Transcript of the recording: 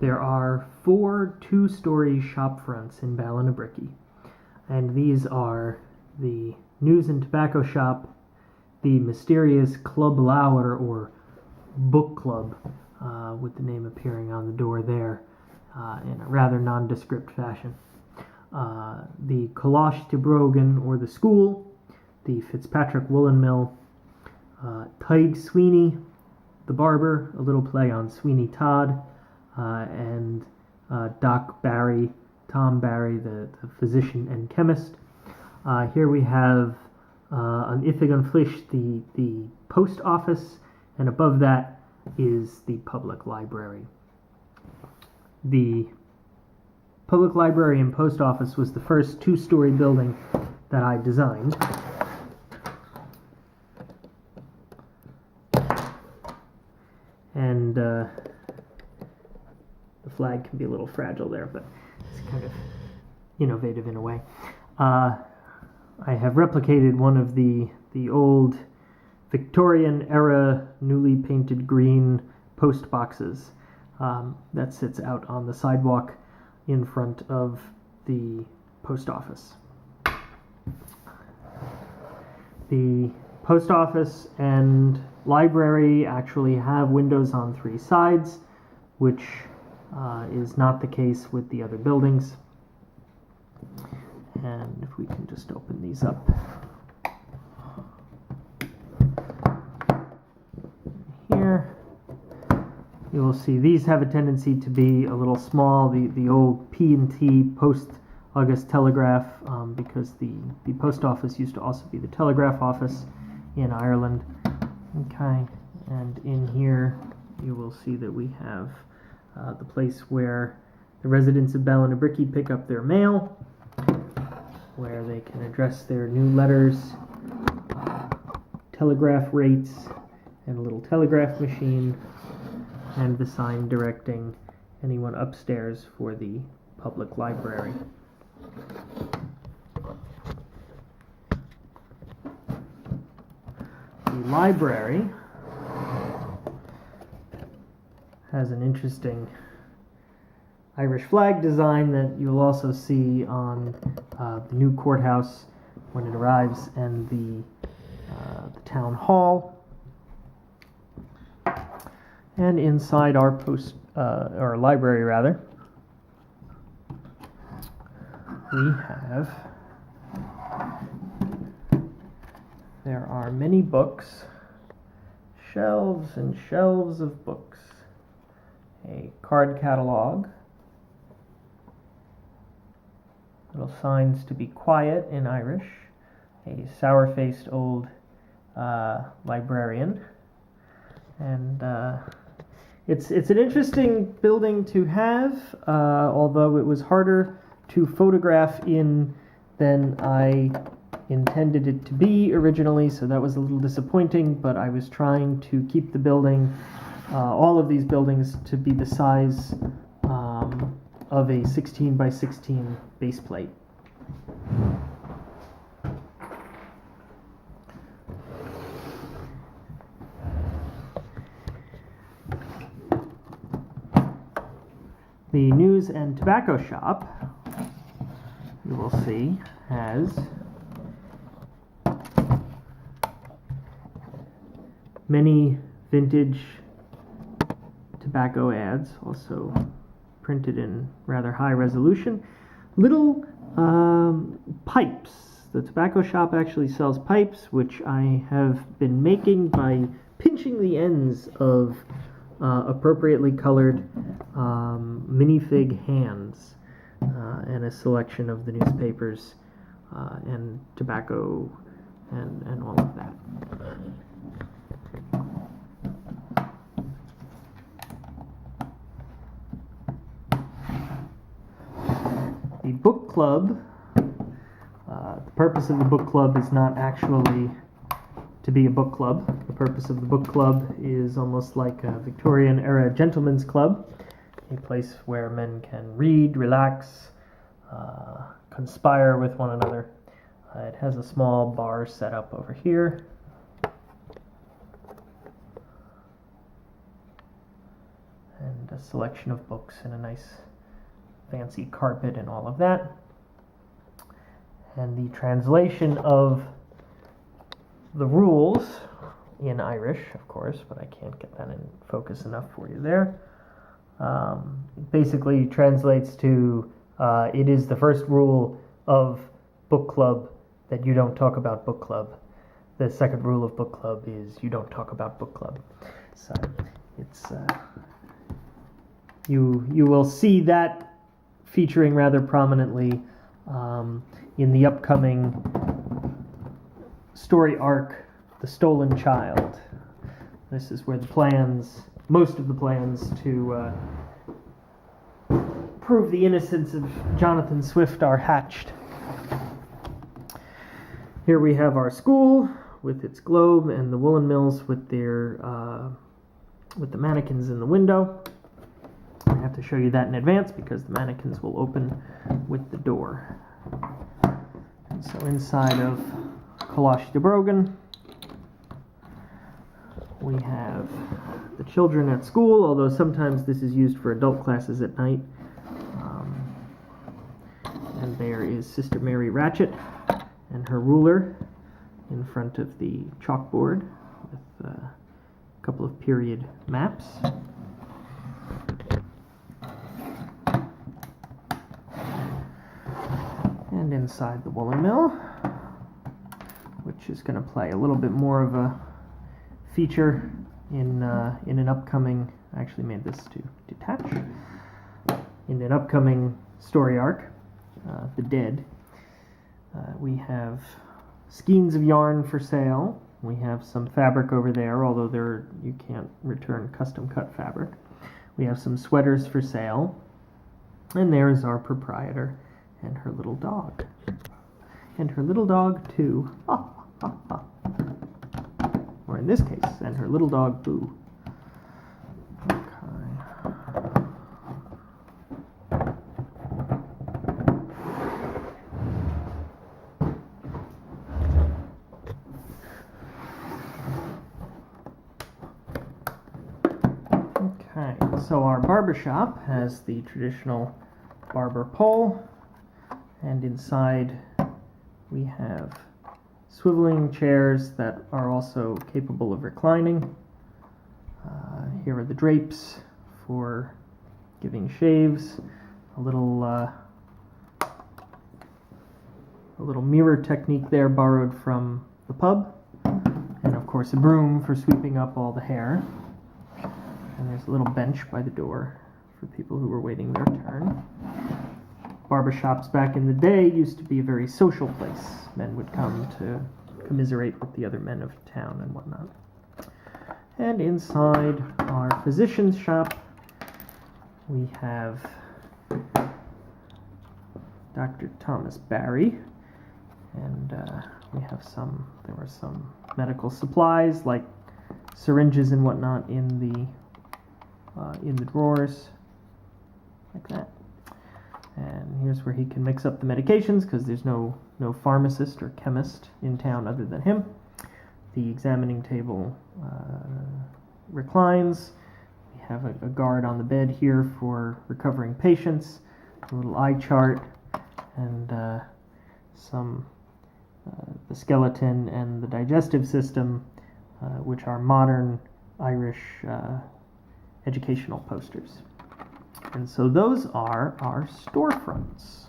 There are 4 two-story shop fronts in Ballinabricky, and these are the News and Tobacco Shop, the mysterious Club Lauer or Book Club, with the name appearing on the door there in a rather nondescript fashion, the Colosh to Brogan or the School, the Fitzpatrick Woolen Mill, Tig Sweeney, the Barber, a little play on Sweeney Todd, and Doc Barry, Tom Barry, the physician and chemist. Here we have on Ifig Flish the post office, and above that is the public library. The public library and post office was the first two-story building that I designed. And the flag can be a little fragile there, but it's kind of innovative in a way. I have replicated one of the old Victorian era newly painted green post boxes that sits out on the sidewalk in front of the post office. The post office and library actually have windows on 3 sides, which is not the case with the other buildings. And if we can just open these up. Here, you will see these have a tendency to be a little small, the old P&T Post August Telegraph, because the post office used to also be the telegraph office in Ireland. Okay, and in here you will see that we have the place where the residents of Ballinabricky pick up their mail, where they can address their new letters, telegraph rates, and a little telegraph machine, and the sign directing anyone upstairs for the public library. The library has an interesting Irish flag design that you'll also see on the new courthouse when it arrives, and the town hall. And inside our or library rather, we have, there are many books, shelves and shelves of books, a card catalog, little signs to be quiet in Irish, a sour-faced old librarian, and it's an interesting building to have, although it was harder to photograph in than I intended it to be originally, so that was a little disappointing, but I was trying to keep the building, all of these buildings, to be the size of a 16 by 16 base plate. The News and Tobacco Shop, you will see, has many vintage tobacco ads, also printed in rather high resolution. Little pipes. The tobacco shop actually sells pipes, which I have been making by pinching the ends of appropriately colored minifig hands and a selection of the newspapers and tobacco and all of that. The book club, the purpose of the book club is not actually to be a book club. The purpose of the book club is almost like a Victorian era gentleman's club, a place where men can read, relax, conspire with one another. It has a small bar set up over here. And and a selection of books and a nice fancy carpet and all of that. And the translation of the rules in Irish, of course, but I can't get that in focus enough for you there. Basically translates to it is the first rule of book club that you don't talk about book club. The second rule of book club is you don't talk about book club. So it's you will see that featuring rather prominently in the upcoming story arc, The Stolen Child. This is where most of the plans to prove the innocence of Jonathan Swift are hatched. Here we have our school with its globe and the woolen mills with their with the mannequins in the window. I have to show you that in advance because the mannequins will open with the door. And so inside of Colosh de Brogan, we have the children at school, although sometimes this is used for adult classes at night. And there is Sister Mary Ratchet and her ruler in front of the chalkboard with a couple of period maps. And inside the woolen mill, which is going to play a little bit more of a feature in an upcoming, I actually made this to detach, in an upcoming story arc, The Dead. We have skeins of yarn for sale. We have some fabric over there, although you can't return custom cut fabric. We have some sweaters for sale. And there is our proprietor and her little dog. And her little dog, too. Ha, ha, ha. Or in this case, and her little dog, Boo. Okay, so our barber shop has the traditional barber pole, and inside we have swiveling chairs that are also capable of reclining. Here are the drapes for giving shaves, a little mirror technique there borrowed from the pub, and of course a broom for sweeping up all the hair. And there's a little bench by the door for people who were waiting their turn. Barbershops back in the day used to be a very social place. Men would come to commiserate with the other men of town and whatnot. And inside our physician's shop, we have Dr. Thomas Barry, and there were some medical supplies like syringes and whatnot in the drawers, like that. And here's where he can mix up the medications because there's no pharmacist or chemist in town other than him. The examining table reclines. We have a guard on the bed here for recovering patients, a little eye chart, and the skeleton and the digestive system, which are modern Irish educational posters. And so those are our storefronts.